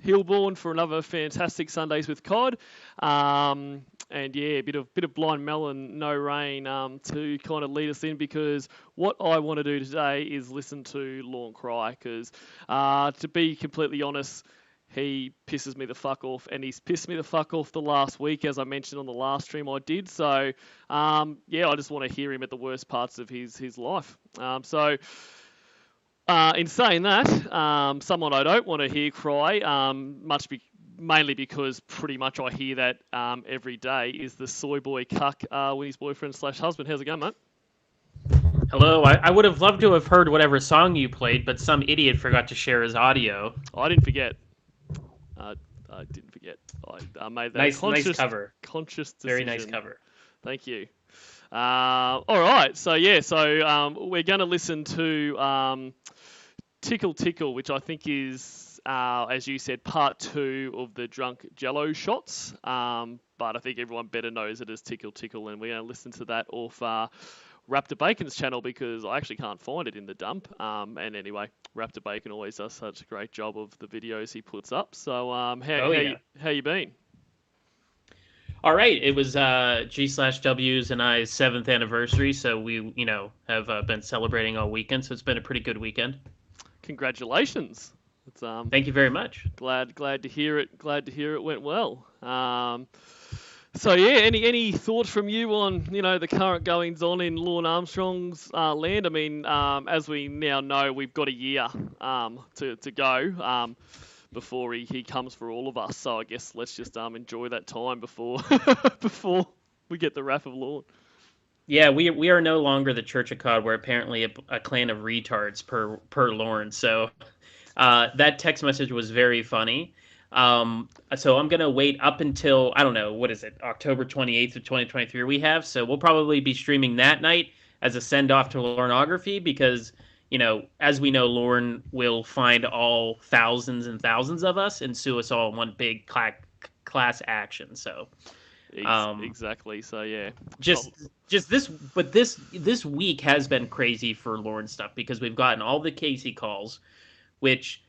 Hillborn for another fantastic Sundays with Cod. And yeah, a bit of blind melon, no rain to kind of lead us in, because what I want to do today is listen to Lawn Cry, because to be completely honest, he pisses me the fuck off, and he's pissed me the fuck off the last week, as I mentioned on the last stream I did. So yeah, I just want to hear him at the worst parts of his life. In saying that, someone I don't want to hear cry, mainly because pretty much I hear that every day, is the soy boy cuck, Winnie's boyfriend/husband. How's it going, mate? Hello, I would have loved to have heard whatever song you played, but some idiot forgot to share his audio. I didn't forget. Uh, I didn't forget. I made that Nice cover. conscious Very decision. nice cover. Thank you. All right, so yeah, we're going to listen to Tickle Tickle, which I think is, as you said, part 2 of the Drunk Jello shots. But I think everyone better knows it as Tickle Tickle, and we're going to listen to that off Raptor Bacon's channel, because I actually can't find it in the dump. And anyway, Raptor Bacon always does such a great job of the videos he puts up. So how you been? All right, it was G/W's and I's 7th anniversary, so we have been celebrating all weekend. So it's been a pretty good weekend. Congratulations! It's Thank you very much. glad to hear it. Glad to hear it went well. So yeah, any thoughts from you on the current goings on in Lorne Armstrong's land? I mean, as we now know, we've got a year to go before he comes for all of us. So I guess let's just enjoy that time before before we get the wrath of Lorne. Yeah, we are no longer the Church of Cod. We're apparently a clan of retards per Lorne. So that text message was very funny. So I'm gonna wait up until, I don't know, what is it, October 28th of 2023 we have. So we'll probably be streaming that night as a send off to Lorneography, because as we know, Lorne will find all thousands and thousands of us and sue us all in one big class action. So Exactly. So yeah, just this week has been crazy for Lorne stuff, because we've gotten all the Casey calls, which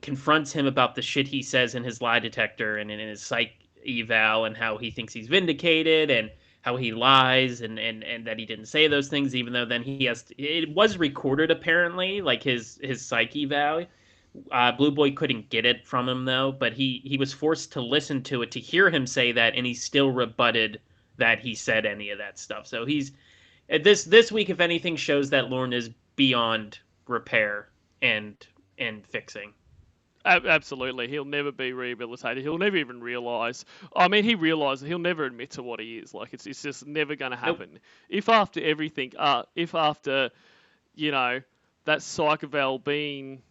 confronts him about the shit he says in his lie detector and in his psych eval, and how he thinks he's vindicated, and how he lies, and that he didn't say those things, even though then it was recorded apparently, like his psych eval. Blue Boy couldn't get it from him though, but he was forced to listen to it to hear him say that, and he still rebutted that he said any of that stuff. So he's this week, if anything, shows that Lorne is beyond repair and fixing. Absolutely, he'll never be rehabilitated. He'll never even realise. I mean, he realises he'll never admit to what he is. Like it's just never going to happen. Nope. If after everything, if after that psych eval being,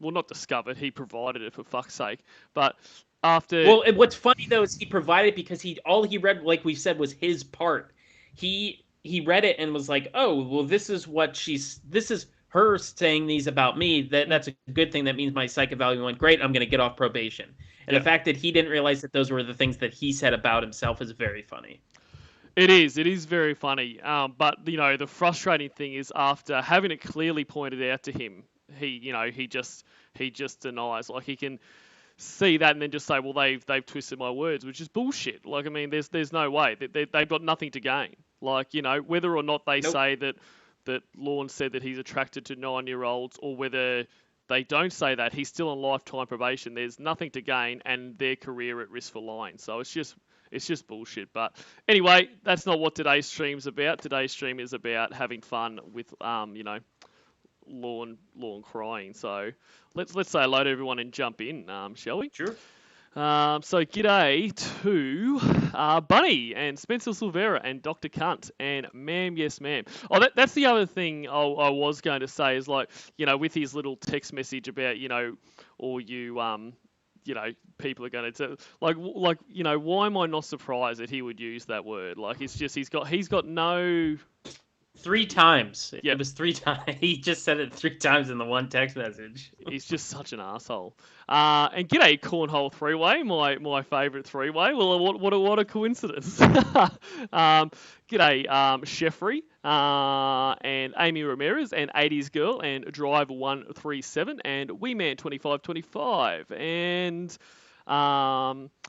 well, not discovered, he provided it, for fuck's sake. But after, well, what's funny though is he provided because all he read, like we said, was his part. He read it and was like, oh, well, this is her saying these about me. That's a good thing. That means my psych evaluation went great. I'm going to get off probation. And the fact that he didn't realize that those were the things that he said about himself is very funny. It is very funny. But the frustrating thing is, after having it clearly pointed out to him, he just denies. Like, he can see that and then just say, well, they've twisted my words, which is bullshit. Like, I mean, there's no way. They've got nothing to gain. Like, whether or not they say that Lorne said that he's attracted to 9-year-olds, or whether they don't say that, he's still on lifetime probation. There's nothing to gain, and their career at risk for lying. So it's just bullshit. But anyway, that's not what today's stream's about. Today's stream is about having fun with Lorne crying. So let's say hello to everyone and jump in, shall we? Sure. So g'day to Bunny and Spencer Silvera and Dr. Cunt and Ma'am Yes Ma'am. Oh, that's the other thing I was going to say is, like, with his little text message about, all you people are going to like why am I not surprised that he would use that word? Like, it's just he's got no 3 times. Yep. It was 3 times. He just said it 3 times in the one text message. He's just such an asshole. And g'day, Cornhole Three-Way, my favourite three-way. Well, what a coincidence. G'day, Sheffrey, and Amy Ramirez, and 80s Girl, and Drive 137, and Weeman 2525, and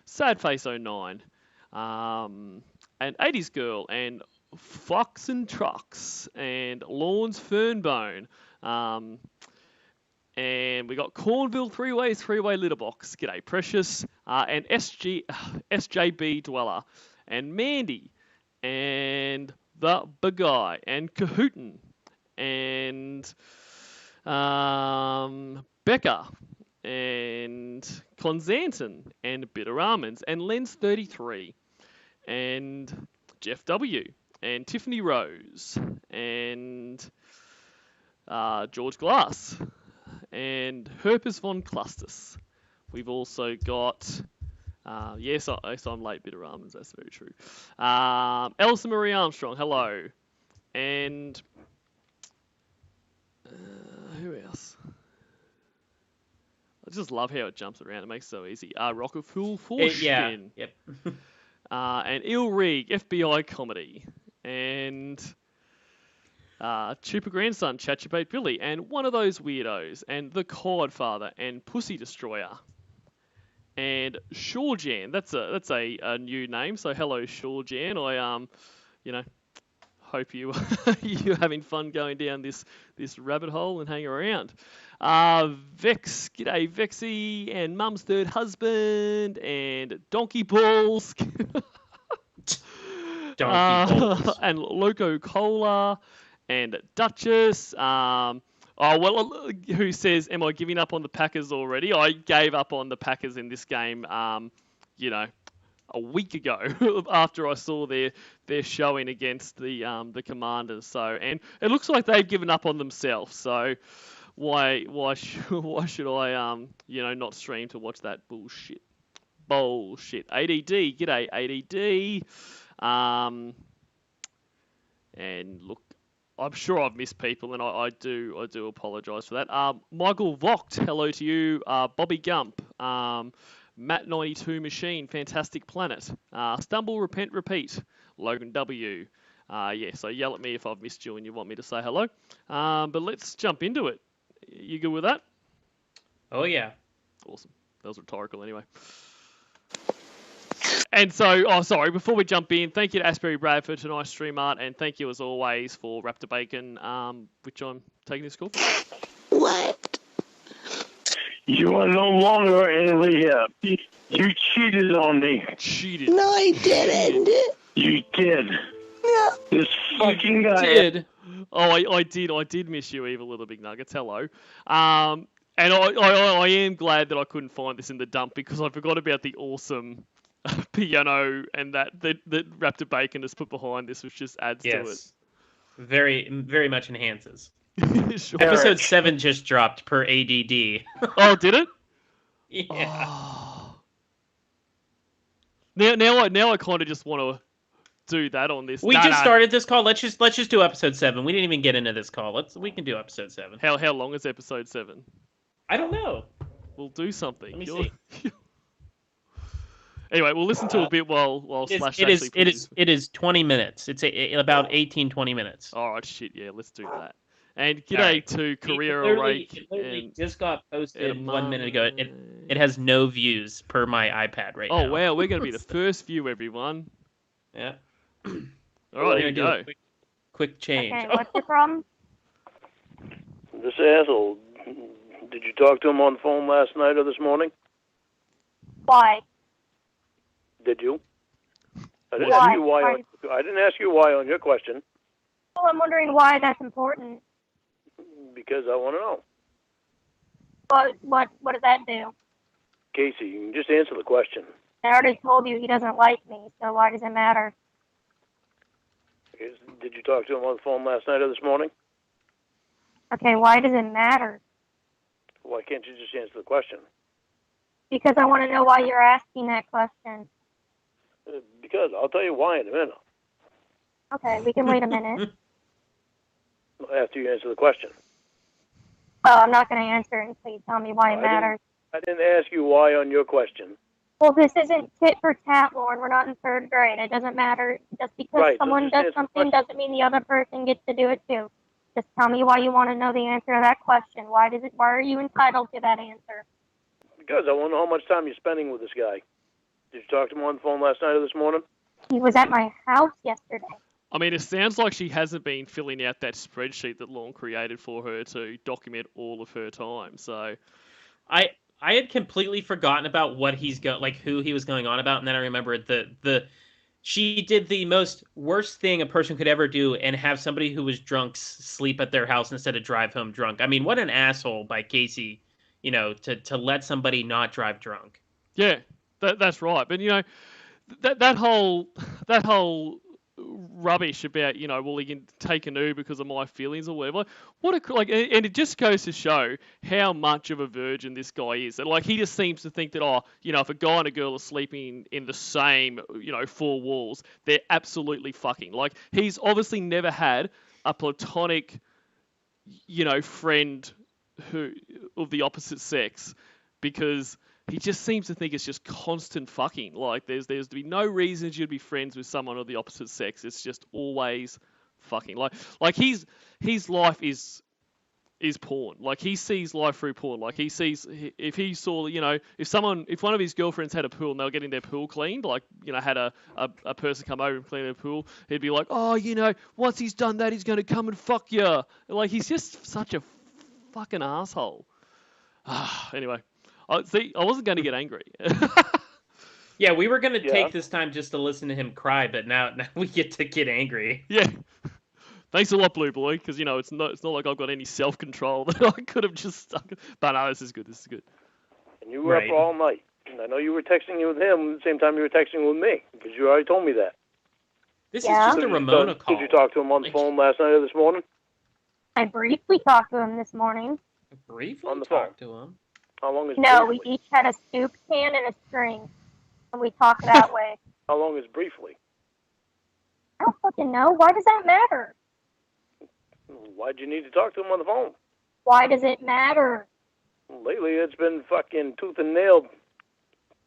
Sad Face 09, and 80s Girl, and Fox and Trucks, and Lawns Fernbone. And we got Cornville Three-Way Litterbox. G'day, Precious. And SJB Dweller. And Mandy. And The Baguy. And Cahootin. And Becca. And Conzanton. And Bitter Almonds. And Lens33. And Jeff W. And Tiffany Rose. And George Glass. And Herpes von Clustus. We've also got, yes, I'm late, Bitter Almonds, that's very true. Elsa Marie Armstrong, hello. And who else? I just love how it jumps around, it makes it so easy. Rocket Fool Forskin. Yeah, yep. And Il Rig, FBI comedy. And Chupa Grandson, Chatchabate Billy, and One of Those Weirdos, and The Codfather, and Pussy Destroyer, and Shawjan. That's a new name. So hello, Shawjan. I hope you you're having fun going down this rabbit hole and hang around. Vex, g'day Vexy, and Mum's Third Husband, and Donkey Balls. Donkey Balls. And Loco Cola. And Duchess, who says, am I giving up on the Packers already? I gave up on the Packers in this game, a week ago after I saw their showing against the Commanders. So, and it looks like they've given up on themselves. So, why should I not stream to watch that bullshit? ADD, g'day ADD. And look. I'm sure I've missed people, and I do apologise for that. Michael Vogt, hello to you. Bobby Gump, Matt92 Machine, Fantastic Planet, Stumble, Repent, Repeat, Logan W. So yell at me if I've missed you and you want me to say hello. But let's jump into it. You good with that? Oh, yeah. Awesome. That was rhetorical anyway. And so, before we jump in, thank you to Asbury Brad for tonight's stream art, and thank you as always for Raptor Bacon, which I'm taking this call for. What? You are no longer in the, you cheated on me. Cheated. No, I didn't. You did. No. This fucking guy. Did. Oh, I did miss you, Evil Little Big Nuggets. Hello. And I am glad that I couldn't find this in the dump because I forgot about the awesome piano and that Raptor Bacon has put behind this, which just adds to it. Very, very much enhances. Sure. Episode 7 just dropped per ADD. Oh, did it? Yeah. Oh. Now I kind of just want to do that on this. We started this call. Let's just do episode 7. We didn't even get into this call. We can do episode 7. How long is episode 7? I don't know. We'll do something. Let me see. Anyway, we'll listen to a bit while Slash actually it is 20 minutes. It's about 18-20 minutes. All right, shit, yeah, let's do that. And g'day to Career Rake. It literally just got posted 1 minute ago. It has no views per my iPad right now. Oh, wow, we're going to be the first view, everyone. Yeah. All right, here we go. Quick change. Okay, what's your problem? This asshole. Did you talk to him on the phone last night or this morning? Why? Did you? I didn't ask you why. I didn't ask you why on your question. Well, I'm wondering why that's important. Because I want to know. What does that do? Casey, you can just answer the question. I already told you he doesn't like me, so why does it matter? Did you talk to him on the phone last night or this morning? Okay, why does it matter? Why can't you just answer the question? Because I want to know why you're asking that question. Because I'll tell you why in a minute. Okay, we can wait a minute. after you answer the question. Well, I'm not going to answer it until you tell me why it matters. I didn't ask you why on your question. Well, this isn't tit for tat, Lauren. We're not in third grade. It doesn't matter. Just because someone does something doesn't mean the other person gets to do it too. Just tell me why you want to know the answer to that question. Why are you entitled to that answer? Because I want to know how much time you're spending with this guy. Did you talk to him on the phone last night or this morning? He was at my house yesterday. I mean, it sounds like she hasn't been filling out that spreadsheet that Lorne created for her to document all of her time. So, I had completely forgotten about what who he was going on about, and then I remembered she did the most worst thing a person could ever do and have somebody who was drunk sleep at their house instead of drive home drunk. I mean, what an asshole by Casey, to let somebody not drive drunk. Yeah, that's right. But that whole rubbish about well, he can take an Uber because of my feelings or whatever. And it just goes to show how much of a virgin this guy is. And he just seems to think that if a guy and a girl are sleeping in the same four walls, they're absolutely fucking. He's obviously never had a platonic friend who of the opposite sex, because he just seems to think it's just constant fucking. There's to be no reason you'd be friends with someone of the opposite sex. It's just always fucking. His life is porn. He sees life through porn. He sees, if he saw, if one of his girlfriends had a pool and they were getting their pool cleaned, had a person come over and clean their pool, he'd be like, oh, once he's done that, he's going to come and fuck you. He's just such a fucking asshole. Anyway. I wasn't going to get angry. Yeah, we were going to take this time just to listen to him cry, but now we get to get angry. Yeah. Thanks a lot, Blue Boy, because, it's not like I've got any self-control that I could have just stuck. But no, this is good. And you were up all night. And I know you were texting with him at the same time you were texting with me, because you already told me that. This is just a Ramona call. Did you talk to him on the phone last night or this morning? I briefly talked to him this morning. Briefly on the talked phone. to him? How long is No, briefly? we each had a soup can and a string, and we talked that way. How long is briefly? I don't fucking know. Why does that matter? Why'd you need to talk to him on the phone? Why does it matter? Lately, it's been fucking tooth and nail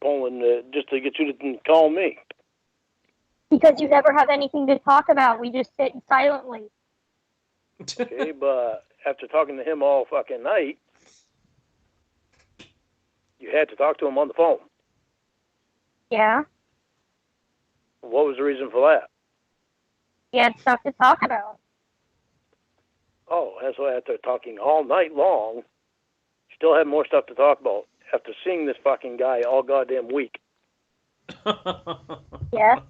pulling just to get you to call me. Because you never have anything to talk about. We just sit silently. Okay, but after talking to him all fucking night, you had to talk to him on the phone. Yeah. What was the reason for that? He had stuff to talk about. Oh, that's why after talking all night long, you still had more stuff to talk about after seeing this fucking guy all goddamn week. Yeah.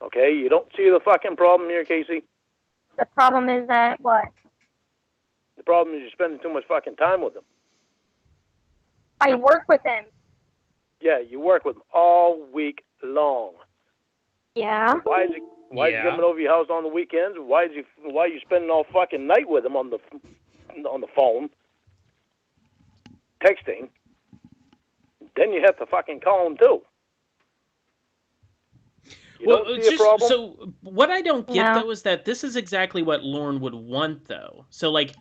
Okay, you don't see the fucking problem here, Casey? The problem is that what? The problem is you're spending too much fucking time with him. I work with him. Yeah, you work with him all week long. Yeah. Why is he coming over your house on the weekends? Why are you spending all fucking night with him on the phone, texting? Then you have to fucking call him too. So what I don't get though is that this is exactly what Lorne would want though. So he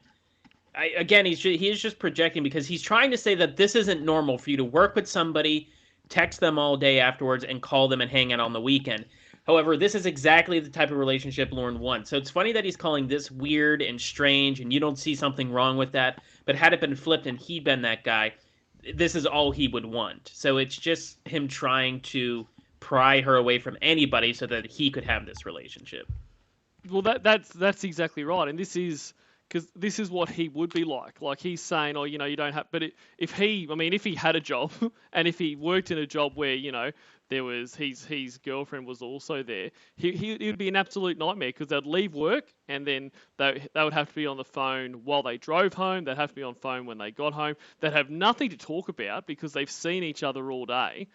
is just projecting, because he's trying to say that this isn't normal for you to work with somebody, text them all day afterwards, and call them and hang out on the weekend. However, this is exactly the type of relationship Lorne wants. So it's funny that he's calling this weird and strange, and you don't see something wrong with that. But had it been flipped and he'd been that guy, this is all he would want. So it's just him trying to pry her away from anybody so that he could have this relationship. Well, that's exactly right, and this is because this is what he would be like. He's saying, you don't have. But if he had a job and if he worked in a job where there was his girlfriend was also there, it would be an absolute nightmare, because they'd leave work and then they would have to be on the phone while they drove home. They'd have to be on phone when they got home. They'd have nothing to talk about because they've seen each other all day,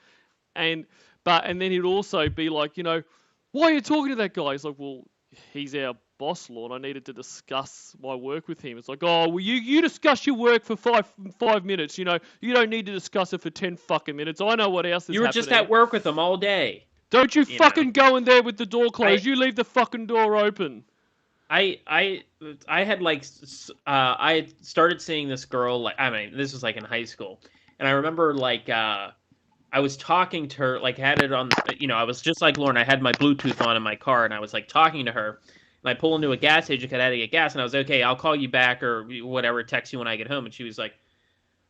and then he'd also be like, why are you talking to that guy? He's like, well, he's our boss, Lord. I needed to discuss my work with him. It's like, oh, well, you discuss your work for five minutes. You don't need to discuss it for 10 fucking minutes. I know what else is happening. You were just at work with him all day. Don't you fucking go in there with the door closed. You leave the fucking door open. I had like I had started seeing this girl, like, I mean, this was like in high school, and I remember like I was talking to her, like, had it on, I was just like Lauren. I had my Bluetooth on in my car, and I was like talking to her. And I pull into a gas station because I had to get gas, and I was okay. I'll call you back or whatever, text you when I get home. And she was like,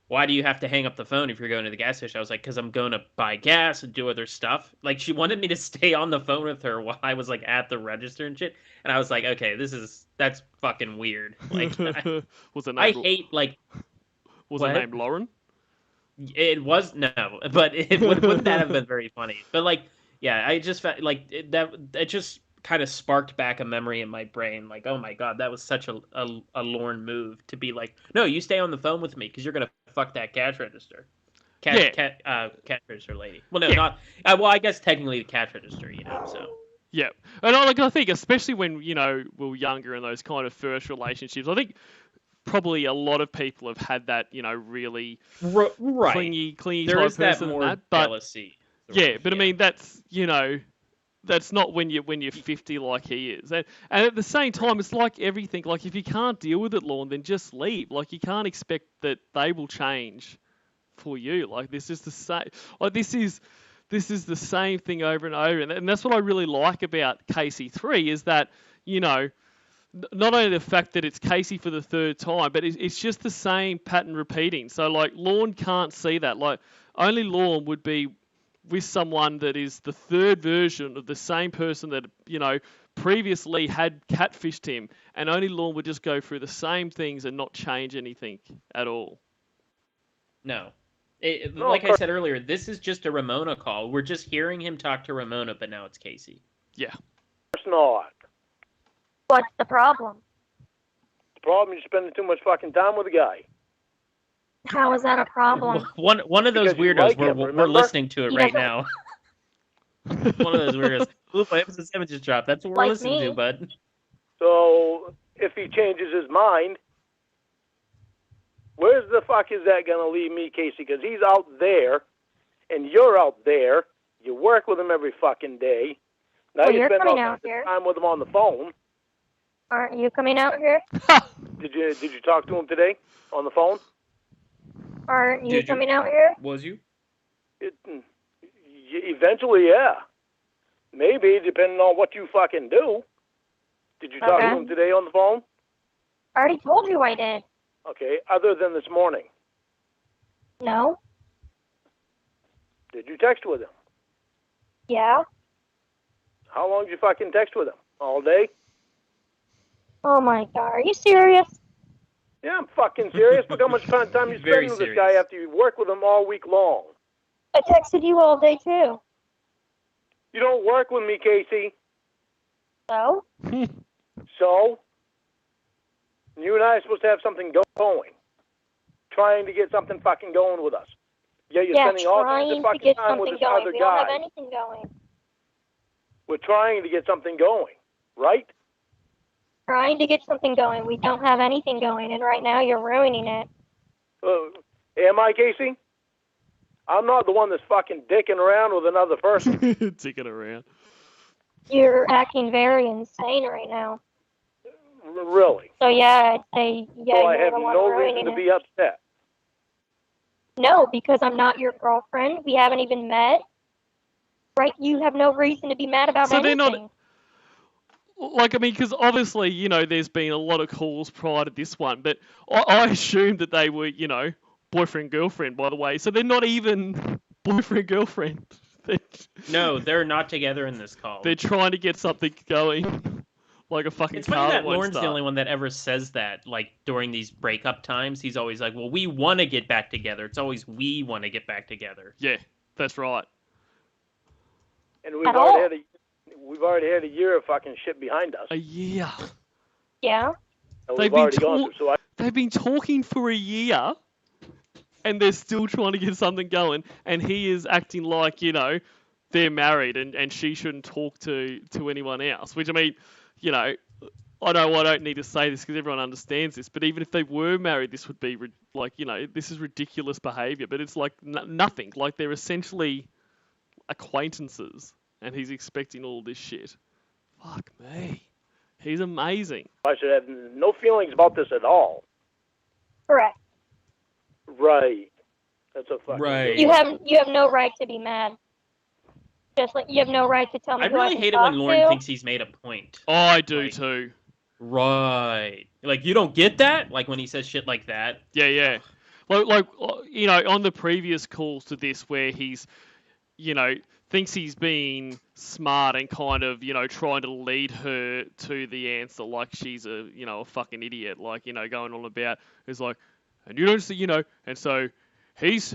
"Why do you have to hang up the phone if you're going to the gas station?" I was like, "Because I'm going to buy gas and do other stuff." Like, she wanted me to stay on the phone with her while I was like at the register and shit. And I was like, "Okay, that's fucking weird." Like, Was the name? I hate like. Was What? the name Lauren? It was no, but wouldn't that have been very funny? But like, yeah, I just felt like it just kind of sparked back a memory in my brain. Like, oh my god, that was such a Lorne move to be like, no, you stay on the phone with me because you're gonna fuck that cash register, cash register lady. Well, no, not. Well, I guess technically the cash register, So. Yeah, and I think especially when we're younger in those kind of first relationships, I think probably a lot of people have had that, really right. clingy there type is that person more and that. But, jealousy. Yeah, but I mean that's that's not when you're 50 like he is. And at the same time, it's like everything. Like if you can't deal with it, Lorne, then just leave. Like you can't expect that they will change for you. Like this is the same. Like this is the same thing over and over. And that's what I really like about Casey 3 is that not only the fact that it's Casey for the third time, but it's just the same pattern repeating. So, like, Lorne can't see that. Like, only Lorne would be with someone that is the third version of the same person that, previously had catfished him. And only Lorne would just go through the same things and not change anything at all. No. Like I said earlier, this is just a Ramona call. We're just hearing him talk to Ramona, but now it's Casey. Yeah. It's not. What's the problem? The problem is spending too much fucking time with the guy. How is that a problem? One of those Because weirdos. like him, we're listening to it right now. One of those weirdos. Ooh, my episode 7 just dropped. That's what we're listening to, bud. So if he changes his mind, where's the fuck is that gonna leave me, Casey? Because he's out there, and you're out there. You work with him every fucking day. Now you spend all kinds of time with him on the phone. Aren't you coming out here? Did you talk to him today on the phone? Aren't you coming out here? Was you? Eventually, yeah. Maybe, depending on what you fucking do. Did you talk to him today on the phone? I already told you I did. Okay, other than this morning. No. Did you text with him? Yeah. How long did you fucking text with him? All day? Oh my god, are you serious? Yeah, I'm fucking serious. Look how much time you spend with this guy after you work with him all week long. I texted you all day too. You don't work with me, Casey. So? So? You and I are supposed to have something going. Trying to get something fucking going with us. Yeah, you're spending all kinds of fucking time with this other guy. We don't have anything going. We're trying to get something going, right? Trying to get something going. We don't have anything going, and right now you're ruining it. Am I, Casey? I'm not the one that's fucking dicking around with another person. Dicking around. You're acting very insane right now. Really? So yeah, I'd say So I have no reason to be upset. No, because I'm not your girlfriend. We haven't even met. Right? You have no reason to be mad about anything. They're not. Like, I mean, because obviously, there's been a lot of calls prior to this one, but I assumed that they were, boyfriend-girlfriend, by the way. So they're not even boyfriend-girlfriend. No, they're not together in this call. They're trying to get something going. Like a fucking It's funny that Lauren's the only one that ever says that, like, during these breakup times. He's always like, well, we want to get back together. It's always we want to get back together. Yeah, that's right. And we've already had a year of fucking shit behind us. A year. Yeah. They've been talking for a year, and they're still trying to get something going, and he is acting like, they're married and she shouldn't talk to anyone else. Which, I mean, I don't need to say this because everyone understands this, but even if they were married, this would be, this is ridiculous behaviour, but it's like nothing. Like, they're essentially acquaintances, and he's expecting all this shit. Fuck me. He's amazing. I should have no feelings about this at all. Correct. Right. That's a fucking... Right. You have no right to be mad. Just like you have no right to tell me I who really I can hate it talk when Lauren to. thinks he's made a point. Oh, I do Like, too. Right. Like, you don't get that? Like, when he says shit like that? Yeah. Like you know, on the previous calls to this where he's, you know, thinks he's being smart and kind of, you know, trying to lead her to the answer like she's a, you know, a fucking idiot, like, you know, going on about, it's like, and you don't see, you know, and so he's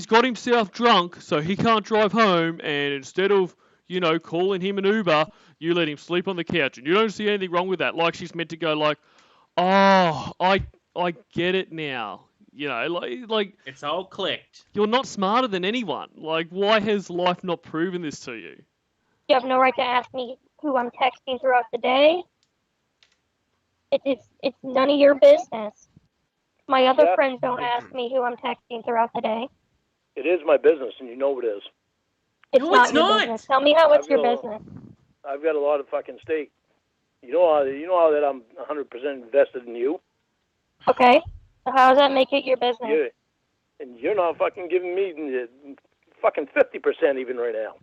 got himself drunk, so he can't drive home, and instead of, you know, calling him an Uber, you let him sleep on the couch, and you don't see anything wrong with that. Like she's meant to go like, oh, I get it now. You know, like It's all clicked. you're not smarter than anyone. Like, why has life not proven this to you? You have no right to ask me who I'm texting throughout the day. It's none of your business. My other friends don't ask me who I'm texting throughout the day. It is my business, and you know it is. It's No, not it's your not. business. Tell me how it's your business. I've got a lot of fucking stake. You know how that I'm 100% invested in you. Okay. So how does that make it your business? Yeah. And you're not fucking giving me fucking 50% even right now.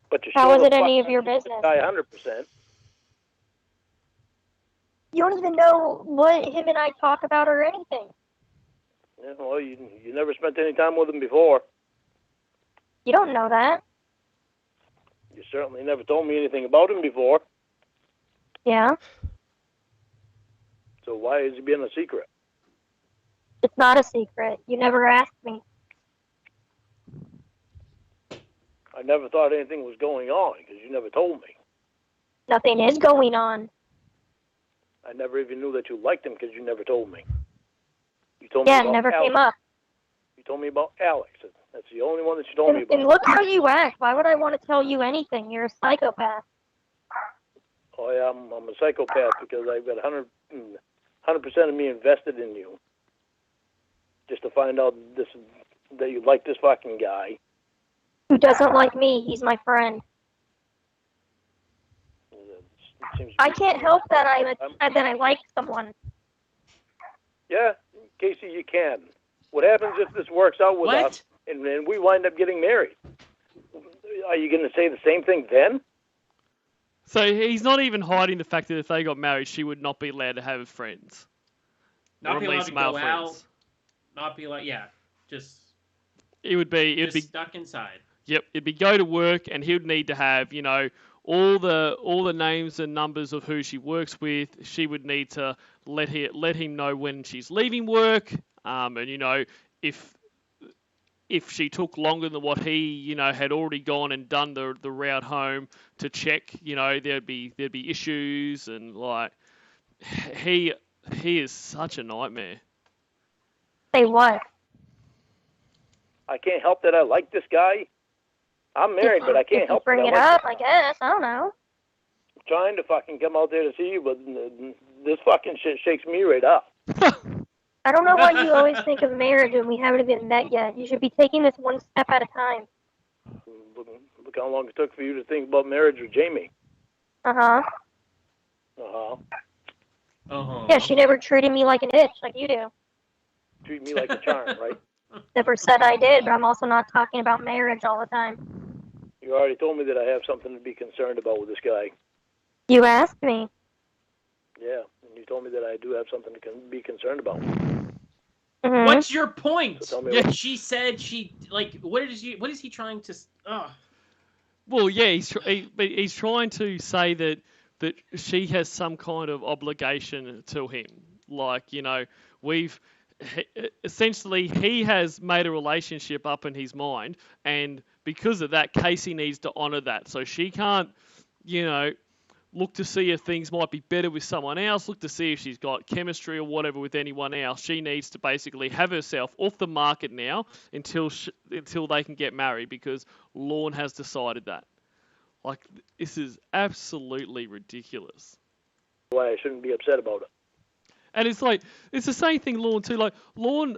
But you're How showing is it the any of fucking your business? guy 100%. You don't even know what him and I talk about or anything. Yeah, well, you never spent any time with him before. You don't know that. You certainly never told me anything about him before. Yeah. So why is he being a secret? It's not a secret. You never asked me. I never thought anything was going on because you never told me. Nothing is going on. I never even knew that you liked him because you never told me. You told me Yeah, about it never Alex. came up. You told me about Alex. That's the only one that you told me about. And look how you act. Why would I want to tell you anything? You're a psychopath. Oh yeah, I'm a psychopath because I've got 100% of me invested in you. Just to find out that you like this fucking guy. Who doesn't like me? He's my friend. I can't help that I like someone. Yeah, Casey, you can. What happens if this works out with What? us and we wind up getting married? Are you going to say the same thing then? So he's not even hiding the fact that if they got married, she would not be allowed to have friends. Not Or be at allowed least to male go friends. out. Not be allowed, yeah. Just It'd be stuck inside. Yep, it'd be go to work, and he would need to have, you know, all the names and numbers of who she works with. She would need to let him know when she's leaving work, and you know, if she took longer than what he, you know, had already gone and done the route home to check, you know, there'd be issues, and like he is such a nightmare. Say what? I can't help that I like this guy. I'm married, but I can't help bring that it I like up, I guess. I don't know. I'm trying to fucking come out there to see you, but this fucking shit shakes me right up. I don't know why you always think of marriage when we haven't even met yet. You should be taking this one step at a time. Look how long it took for you to think about marriage with Jamie. Uh-huh. Uh-huh. Uh-huh. Yeah, she never treated me like an itch like you do. Treat me like a charm, right? Never said I did, but I'm also not talking about marriage all the time. You already told me that I have something to be concerned about with this guy. You asked me. Yeah, and you told me that I do have something to be concerned about. Mm-hmm. What's your point? So tell me what- She said she like. What is he trying to? Well, yeah, he's trying to say that she has some kind of obligation to him. Like, you know, essentially he has made a relationship up in his mind, and because of that, Casey needs to honour that. So she can't, you know, look to see if things might be better with someone else, look to see if she's got chemistry or whatever with anyone else. She needs to basically have herself off the market now until they can get married, because Lorne has decided that. Like, this is absolutely ridiculous. Why I shouldn't be upset about it. And it's like, it's the same thing Lorne too. Like, Lorne,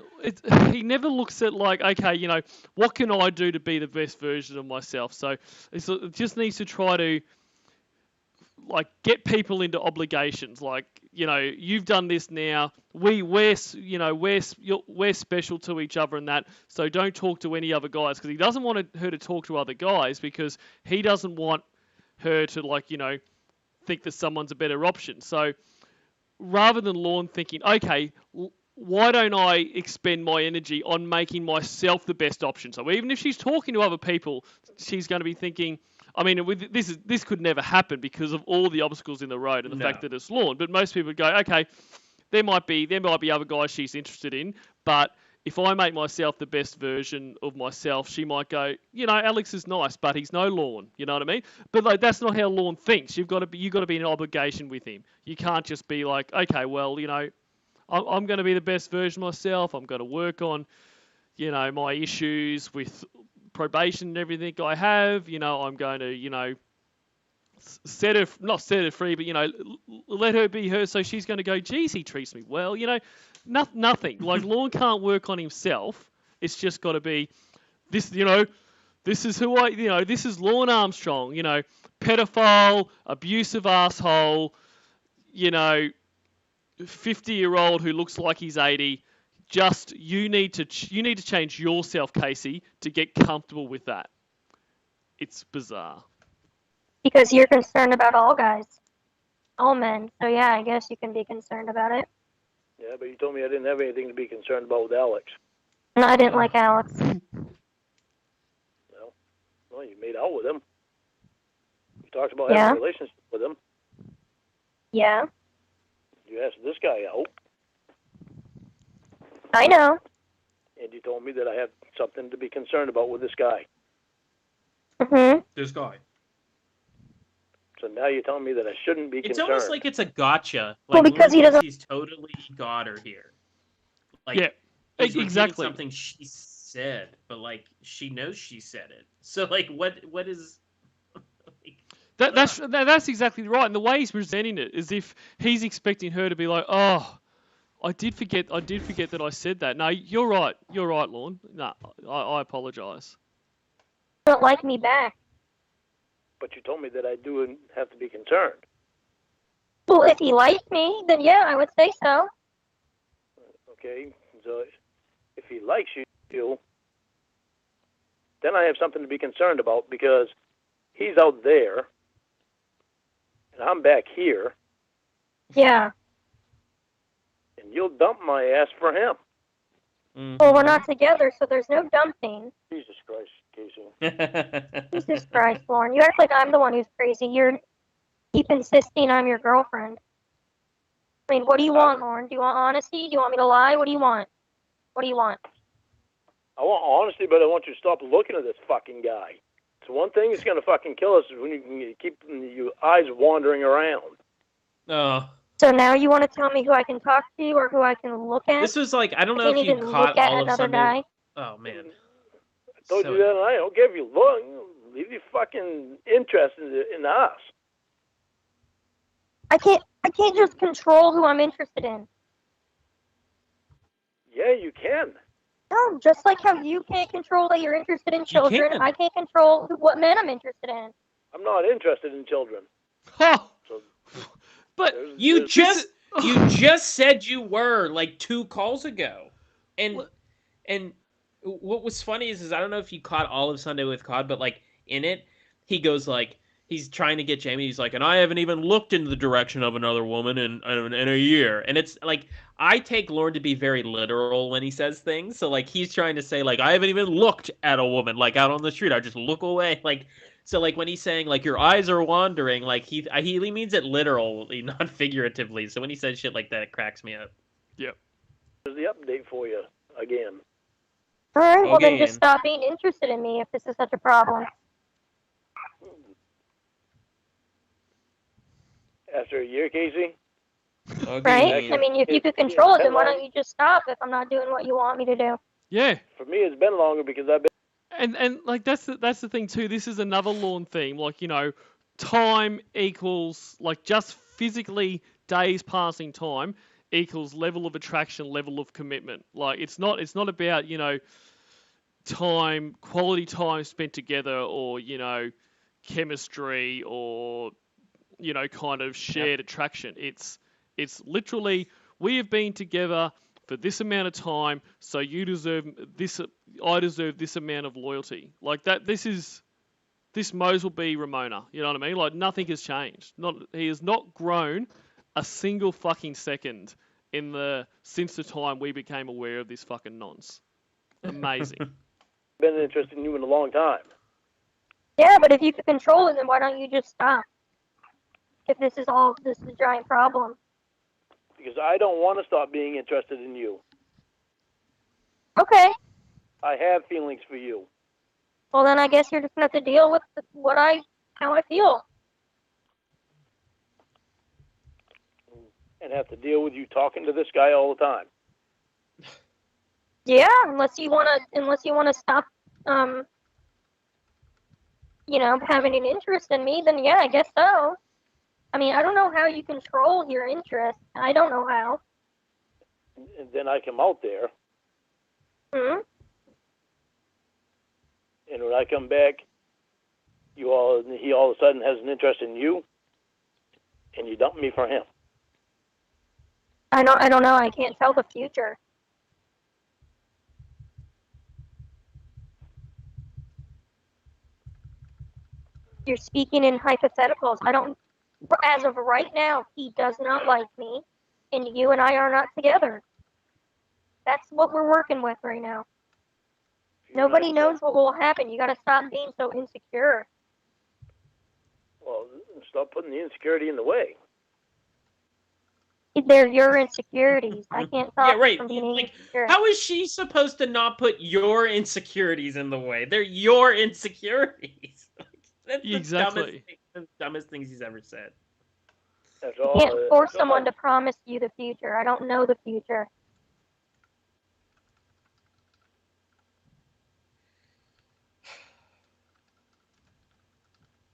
he never looks at like, okay, you know, what can I do to be the best version of myself? So it just needs to try to like get people into obligations. Like, you know, you've done this now. We're special to each other and that. So don't talk to any other guys, because he doesn't want her to talk to other guys, because he doesn't want her to, like, you know, think that someone's a better option. So rather than Lorne thinking, okay, why don't I expend my energy on making myself the best option? So even if she's talking to other people, she's going to be thinking, I mean, this could never happen because of all the obstacles in the road and the fact that it's Lorne. But most people would go, okay, there might be other guys she's interested in, but if I make myself the best version of myself, she might go, you know, Alex is nice, but he's no Lorne. You know what I mean? But like, that's not how Lorne thinks. You've got to be in obligation with him. You can't just be like, okay, well, you know, I'm going to be the best version of myself. I'm going to work on, you know, my issues with probation and everything I have. You know, I'm going to, you know, not set her free, but, you know, let her be her. So she's going to go, geez, he treats me well. You know, nothing. Like, Lorne can't work on himself. It's just got to be this, you know, this is this is Lorne Armstrong, you know, pedophile, abusive asshole, you know, 50-year-old who looks like he's 80. Just you need to change yourself, Casey, to get comfortable with that. It's bizarre. Because you're concerned about all guys, all men. So yeah, I guess you can be concerned about it. Yeah, but you told me I didn't have anything to be concerned about with Alex. No, I didn't like Alex. Well, you made out with him. You talked about having a relationship with him. Yeah. You asked this guy out. I know. And you told me that I had something to be concerned about with this guy. Mm-hmm. This guy. So now you're telling me that I shouldn't be concerned. It's almost like it's a gotcha. Like, well, because he doesn't. He's totally got her here. Like, yeah, exactly. Something she said, but like she knows she said it. So like, what is? That's exactly right. And the way he's presenting it is if he's expecting her to be like, oh, I did forget that I said that. No, you're right, Lorne. No, I apologise. You don't like me back. But you told me that I do have to be concerned. Well, if he liked me, then yeah, I would say so. Okay, so if he likes you, then I have something to be concerned about, because he's out there, and I'm back here. Yeah. And you'll dump my ass for him. Mm-hmm. Well, we're not together, so there's no dumping. Jesus Christ, Casey. Jesus Christ, Lauren. You act like I'm the one who's crazy. You keep insisting I'm your girlfriend. I mean, what do you want, Lauren? Do you want honesty? Do you want me to lie? What do you want? What do you want? I want honesty, but I want you to stop looking at this fucking guy. It's one thing that's going to fucking kill us is when you keep your eyes wandering around. Oh. So now you want to tell me who I can talk to or who I can look at? This was like, I don't know if you caught all of Sunday. Oh, man. I told you that, and I don't care if you look. Leave your fucking interest in us. I can't just control who I'm interested in. Yeah, you can. No, just like how you can't control that you're interested in children, I can't control what men I'm interested in. I'm not interested in children. Huh. So, but you just said you were like 2 calls ago, and what was funny is I don't know if you caught all of Sunday with Cod, but like in it, he goes like he's trying to get Jamie. He's like, and I haven't even looked in the direction of another woman in a year, and it's like I take Lauren to be very literal when he says things. So like he's trying to say like I haven't even looked at a woman like out on the street. I just look away like. So, like, when he's saying, like, your eyes are wandering, like, he means it literally, not figuratively. So when he says shit like that, it cracks me up. Yep. There's the update for you again. All right, well, then just stop being interested in me if this is such a problem. After a year, Casey? Right? I mean, if you could control it, then why don't you just stop if I'm not doing what you want me to do? Yeah. For me, it's been longer because I've been... And like that's the thing too. This is another Lorne theme. Like, you know, time equals like just physically days passing time equals level of attraction, level of commitment. Like it's not about, you know, quality time spent together, or, you know, chemistry, or kind of shared attraction. It's literally, we have been together for this amount of time, so you deserve this. I deserve this amount of loyalty. Like that. This Mose will be Ramona. You know what I mean? Like nothing has changed. He has not grown a single fucking second since the time we became aware of this fucking nonce. Amazing. Been interested in you in a long time. Yeah, but if you could control it, then why don't you just stop? If this is a giant problem. Because I don't want to stop being interested in you. Okay. I have feelings for you. Well, then I guess you're just going to have to deal with how I feel. And have to deal with you talking to this guy all the time. Yeah, unless you want to stop, having an interest in me, then yeah, I guess so. I mean, I don't know how you control your interest. I don't know how. And then I come out there. Hmm? And when I come back, he all of a sudden has an interest in you, and you dump me for him. I don't know. I can't tell the future. You're speaking in hypotheticals. As of right now, he does not like me, and you and I are not together. That's what we're working with right now. Nobody knows what will happen. You gotta stop being so insecure. Well, stop putting the insecurity in the way. They're your insecurities. I can't stop right. from being insecure. How is she supposed to not put your insecurities in the way? They're your insecurities. That's Exactly. the dumbest things he's ever said. That's You all. can't force someone to promise you the future. I don't know the future.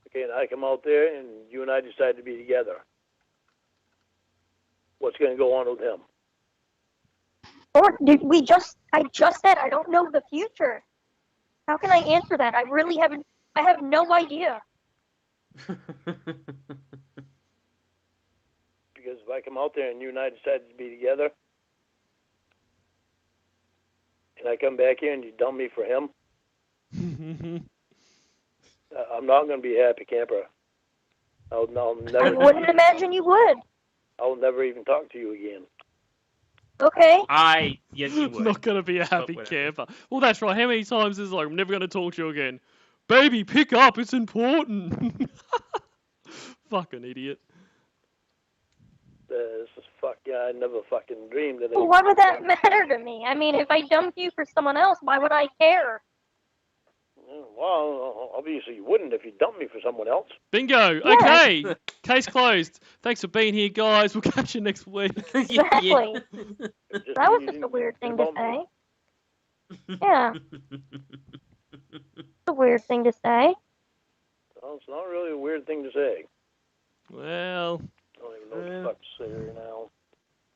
Okay, and I come out there, and you and I decide to be together. What's going to go on with him? Or I just said I don't know the future. How can I answer that? I have no idea. Because if I come out there and you and I decide to be together, and I come back here and you dump me for him, I'm not going to be a happy camper. I'll never. I wouldn't imagine you would. I'll never even talk to you again. Okay. Yes, you would. Not gonna be a happy camper. Well, that's right. How many times is it like, I'm never gonna talk to you again? Baby, pick up. It's important. Fucking idiot. This is I never fucking dreamed that. Well, why would that matter to me? I mean, if I dumped you for someone else, why would I care? Well, obviously you wouldn't if you dumped me for someone else. Bingo. Yeah. Okay. Case closed. Thanks for being here, guys. We'll catch you next week. Exactly. That was just a weird thing to say. Yeah. It's a weird thing to say. Well, it's not really a weird thing to say. Well. I don't even know what the fuck to say right now.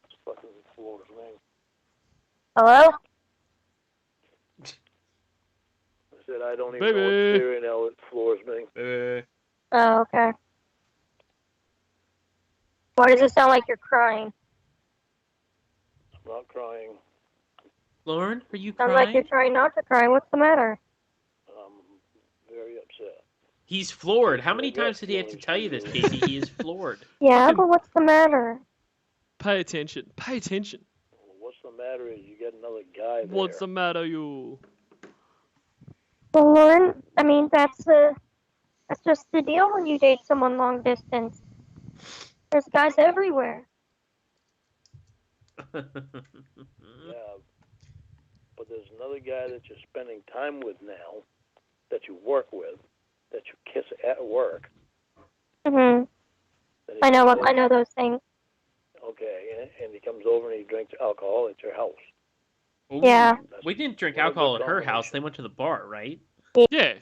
It's fucking floors me. Hello? I said I don't even know what to say right now. It floors me. Oh, okay. Why does it sound like you're crying? I'm not crying. Lauren, are you Sounds crying? like you're trying not to cry. What's the matter? I'm very upset. He's floored. How many times did he have to tell you this, Casey? He is floored. Yeah, but what's the matter? Pay attention. Pay attention. What's the matter is you got another guy there. What's the matter, you? Well, Lauren, I mean, that's just the deal when you date someone long distance. There's guys everywhere. Yeah, but there's another guy that you're spending time with now, that you work with, that you kiss at work. Mhm. I know those things. Okay, and he comes over and he drinks alcohol at your house. Ooh, Yeah. We didn't drink alcohol at her house. They went to the bar, right? Yeah.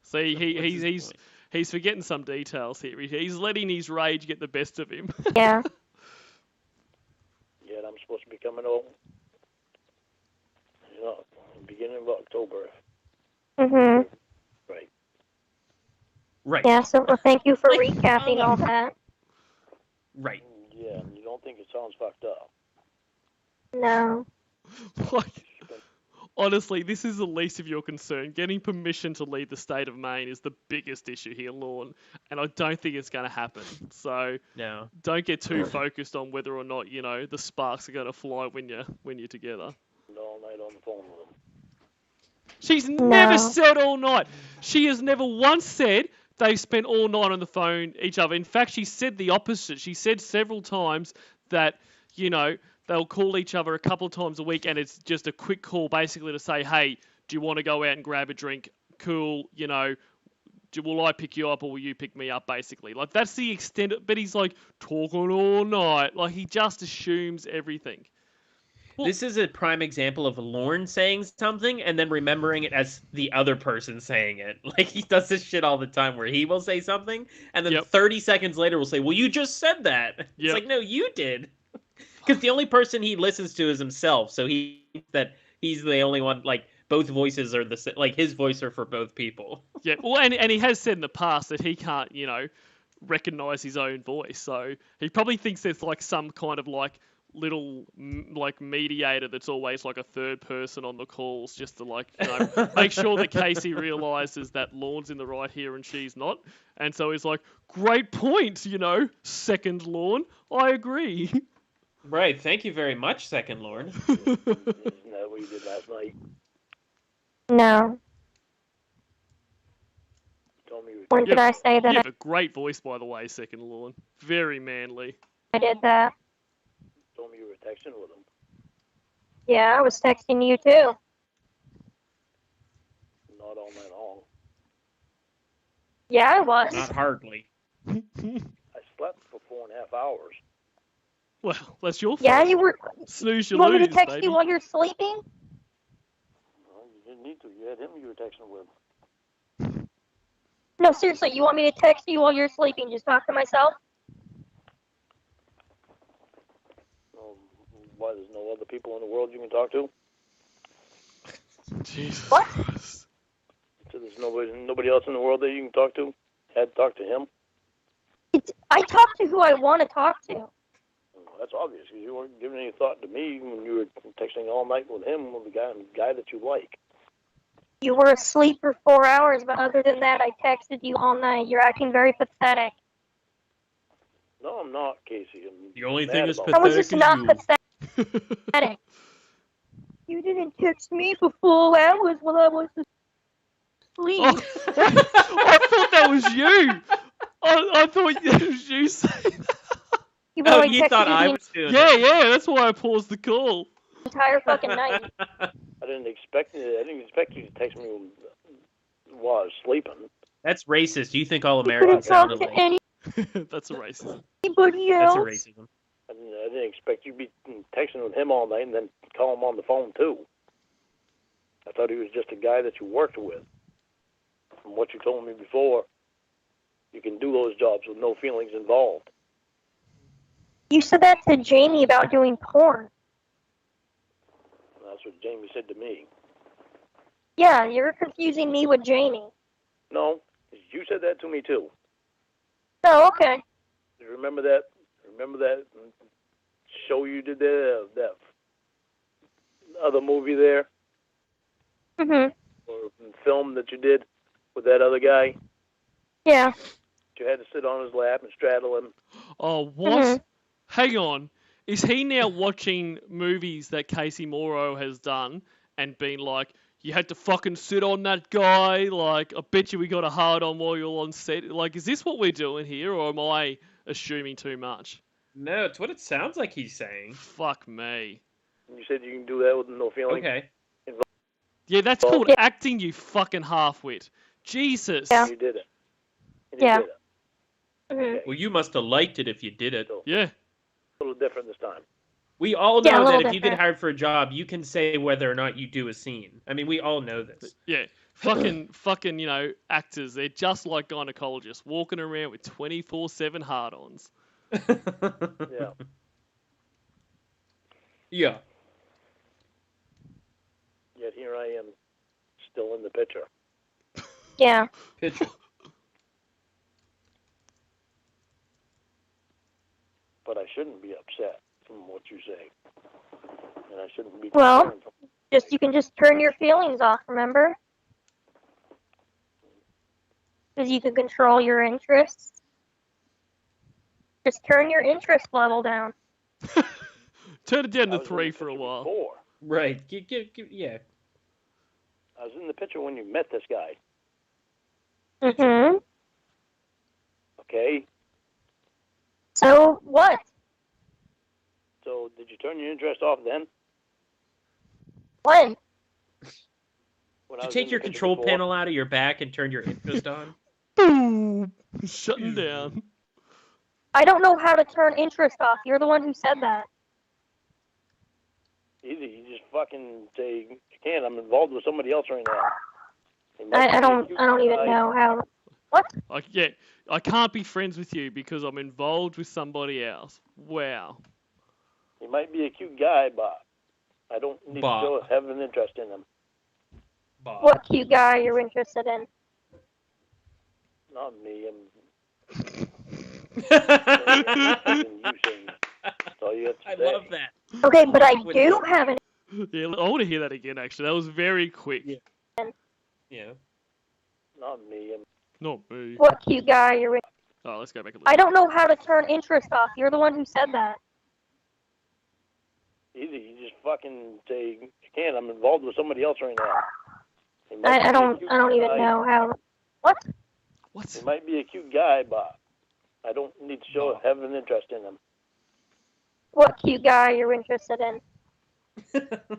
See, he's forgetting some details here. He's letting his rage get the best of him. Yeah. Yeah, I'm supposed to be coming over. Beginning of October. Mhm. Right. Right. Yeah, so well, thank you for Like, recapping all that. Right. Yeah, and you don't think it sounds fucked up. No. Like, honestly, this is the least of your concern. Getting permission to leave the state of Maine is the biggest issue here, Lorne, and I don't think it's going to happen. So No. don't get too focused on whether or not the sparks are going to fly when you're together. All night on the phone with them. She's never said all night. She has never once said they've spent all night on the phone each other. In fact, she said the opposite. She said several times that they'll call each other a couple of times a week, and it's just a quick call basically to say, hey, do you want to go out and grab a drink? Cool, will I pick you up or will you pick me up, basically? Like, that's the extent, but he's like, talking all night. Like, he just assumes everything. Well, this is a prime example of Lorne saying something and then remembering it as the other person saying it. Like, he does this shit all the time where he will say something, and then 30 seconds later will say, well, you just said that. It's like, no, you did. Because the only person he listens to is himself, so he's the only one, like, both voices are like, his voice are for both people. Yeah, well, and he has said in the past that he can't, recognize his own voice, so he probably thinks there's, like, some kind of, like, little, like, mediator that's always, like, a third person on the calls just to, like, make sure that Casey realizes that Lorne's in the right here and she's not, and so he's like, great point, second Lorne, I agree. Right, thank you very much, second Lorne. Isn't that what you did last night? No. Told me you When did I say that? You have a great voice, by the way, second Lorne. Very manly. I did that. told me you were texting with him. Yeah, I was texting you too. Not all night long. Yeah, I was. Not hardly. I slept for 4.5 hours. Well, that's your fault. Yeah, you were. Snooze, you want lose, me to text baby. you while you're sleeping? Well, you didn't need to. You had him you were texting with. No, seriously, you want me to text you while you're sleeping? Just talk to myself? Why, there's no other people in the world you can talk to? Jesus What? Christ. So there's nobody else in the world that you can talk to? Had to talk to him? I talk to who I want to talk to. Well, that's obvious. You weren't giving any thought to me when you were texting all night with him, with the guy that you like. You were asleep for 4 hours, but other than that, I texted you all night. You're acting very pathetic. No, I'm not, Casey. The only mad thing is about I it. was just not pathetic. You didn't text me for 4 hours while I was asleep. Oh, I thought that was you. I thought that was you saying that. Even though You thought I was doing Yeah, yeah, that's why I paused the call. the entire fucking night. I didn't expect you to text me while I was sleeping. That's racist. You think all You couldn't Americans talk sound to alike. That's a racism. anybody That's else. a racism. I didn't expect you to be texting with him all night and then call him on the phone, too. I thought he was just a guy that you worked with. From what you told me before, you can do those jobs with no feelings involved. You said that to Jamie about doing porn. That's what Jamie said to me. Yeah, you're confusing me with Jamie. No, you said that to me, too. Oh, okay. Remember that? Remember that show you did there? That other movie there? Mhm. Or film that you did with that other guy? Yeah. You had to sit on his lap and straddle him. Oh, what? Mhm. Hang on. Is he now watching movies that Casey Morrow has done and been like, you had to fucking sit on that guy? Like, I bet you we got a hard on while you're on set. Like, is this what we're doing here, or am I assuming too much? No, it's what it sounds like he's saying. Fuck me. You said you can do that with no feeling. Okay. Yeah, that's Well, called yeah. acting, you fucking half-wit. Jesus. Yeah. You did it. And you Yeah. did it. Mhm. Well, you must have liked it if you did it. So, Yeah. a little different this time. We all Yeah, a know little that if you get different. hired for a job, you can say whether or not you do a scene. I mean, we all know this. Yeah. Fucking, actors. They're just like gynecologists, walking around with 24/7 hard-ons. Yeah. Yeah. Yet here I am, still in the picture. Yeah. Picture. but I shouldn't be upset from what you say. And I shouldn't be Well, concerned. you can just turn your feelings off, remember? Because you can control your interests. Just turn your interest level down. Turn it down I to was in 3 the for a picture while. Before. Right. Yeah. I was in the picture when you met this guy. Mm-hmm. Okay? So, what? So, did you turn your interest off then? When? When Did I you was take in your the picture control before? panel out of your back and turn your interest on? Boom! Shutting down. I don't know how to turn interest off. You're the one who said that. Easy. You just fucking say, you can't. I'm involved with somebody else right now. He might be I a don't cute even guy. know how. What? I can't be friends with you because I'm involved with somebody else. Wow. He might be a cute guy, but I don't need Bob. to have an interest in him. Bob. What cute guy you're interested in? Not me. I'm I interested in you saying. That's all you have to say. love that. Okay, but I do have an. Yeah, I want to hear that again, actually. That was very quick. Yeah. Not me. I'm Not me. What cute guy you're in? Oh, let's go back a little. I don't know how to turn interest off. You're the one who said that. easy. You just fucking say, you can't. I'm involved with somebody else right now. He might I be a don't cute even guy. know how. What? He What? might be a cute guy, but I don't need to have an interest in him. What cute guy you're interested in?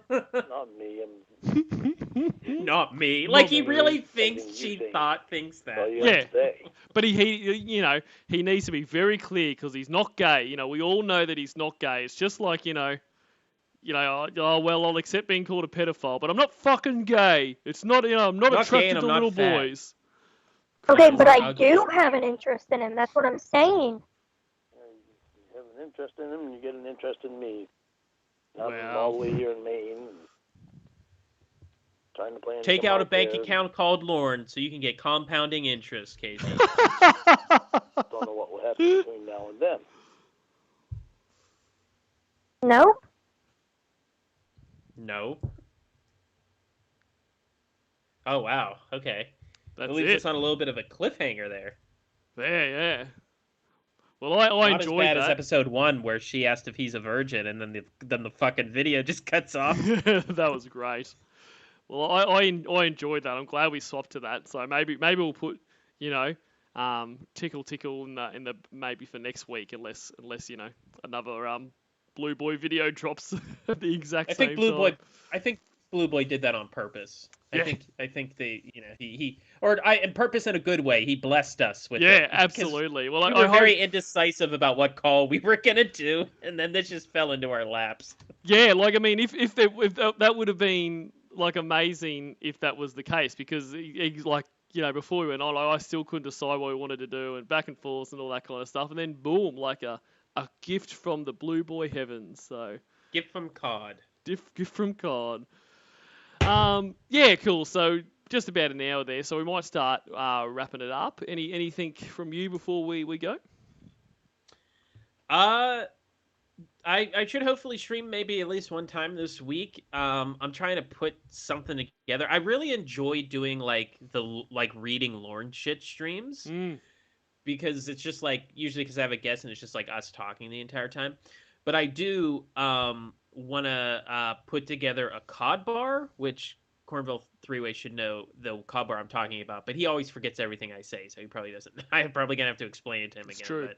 Not me. I'm Not me. Not Like he me. really Something thinks you she think. thinks That's all that. you have to say. But he needs to be very clear because he's not gay. You know, we all know that he's not gay. It's just like, oh, well, I'll accept being called a pedophile, but I'm not fucking gay. It's not, I'm not Not gay attracted and to I'm not little fat. boys. Okay, Because but they're I ugly. do have an interest in him. That's what I'm saying. You have an interest in him, and you get an interest in me. I'm Wow. all the way here in Maine. Trying to plan Take some out a bank there. account called Lorne so you can get compounding interest, Casey. Don't know what will happen between now and then. No? No. Oh wow. Okay. That's That leaves it. us on a little bit of a cliffhanger there. Yeah. Well, I Not as enjoyed bad that. as episode 1 where she asked if he's a virgin and then the fucking video just cuts off. That was great. Well, I enjoyed that. I'm glad we swapped to that. So maybe we'll put, tickle in the maybe for next week, unless another Blue Boy video drops at the exact same time. I think Blue Boy did that on purpose. Yeah. I think they, he in purpose in a good way. He blessed us with it. Yeah, because absolutely. Well, we I were hope. very indecisive about what call we were gonna do, and then this just fell into our laps. Yeah, like I mean, if that would have been like amazing if that was the case, because before we went on, I still couldn't decide what we wanted to do and back and forth and all that kind of stuff, and then boom, like a gift from the Blue Boy heavens. So Gift from COD. gift from God. Yeah, cool. So just about an hour there, so we might start wrapping it up. Anything from you before we go? I should hopefully stream maybe at least one time this week. I'm trying to put something together. I really enjoy doing reading Lorne shit streams because it's just like usually because I have a guest and it's just like us talking the entire time. But I do want to put together a COD bar, which Cornville Three-Way should know the COD bar I'm talking about. But he always forgets everything I say, so he probably doesn't. I'm probably gonna have to explain it to him again. True.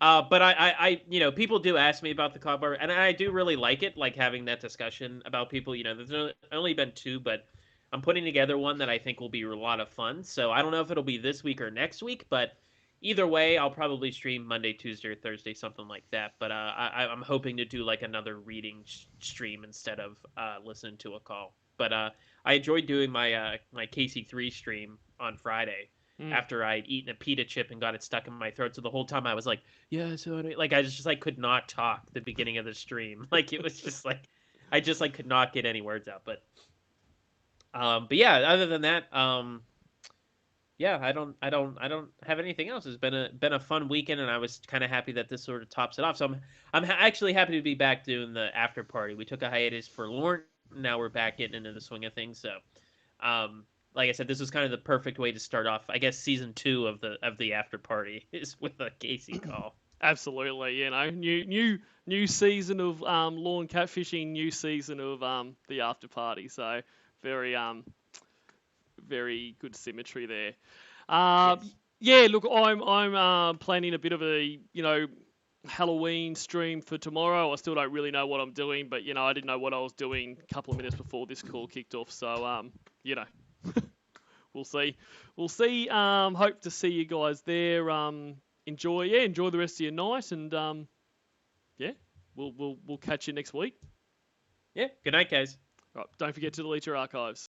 But I people do ask me about the COD bar, and I do really like it, like having that discussion about people. There's only been 2, but I'm putting together one that I think will be a lot of fun. So I don't know if it'll be this week or next week, but either way, I'll probably stream Monday, Tuesday, or Thursday, something like that. But I'm hoping to do like another reading stream instead of listening to a call. But I enjoyed doing my my KC3 stream on Friday. After I'd eaten a pita chip and got it stuck in my throat. So the whole time I was like, yeah, so like I just like could not talk at the beginning of the stream. Like it was just like I just like could not get any words out. But yeah, other than that, yeah, I don't have anything else. It's been a fun weekend, and I was kind of happy that this sort of tops it off. So actually happy to be back doing the after party. We took a hiatus for Lorne, now we're back getting into the swing of things. So, like I said, this was kind of the perfect way to start off. I guess season 2 of the after party is with a Casey call. Absolutely, new season of lawn catfishing, new season of the after party. So very very good symmetry there. Yes. Yeah, look, I'm planning a bit of a Halloween stream for tomorrow. I still don't really know what I'm doing, but I didn't know what I was doing a couple of minutes before this call kicked off. So we'll see. We'll see. Hope to see you guys there. Enjoy the rest of your night, and we'll catch you next week. Yeah. Good night, guys. Right, don't forget to delete your archives.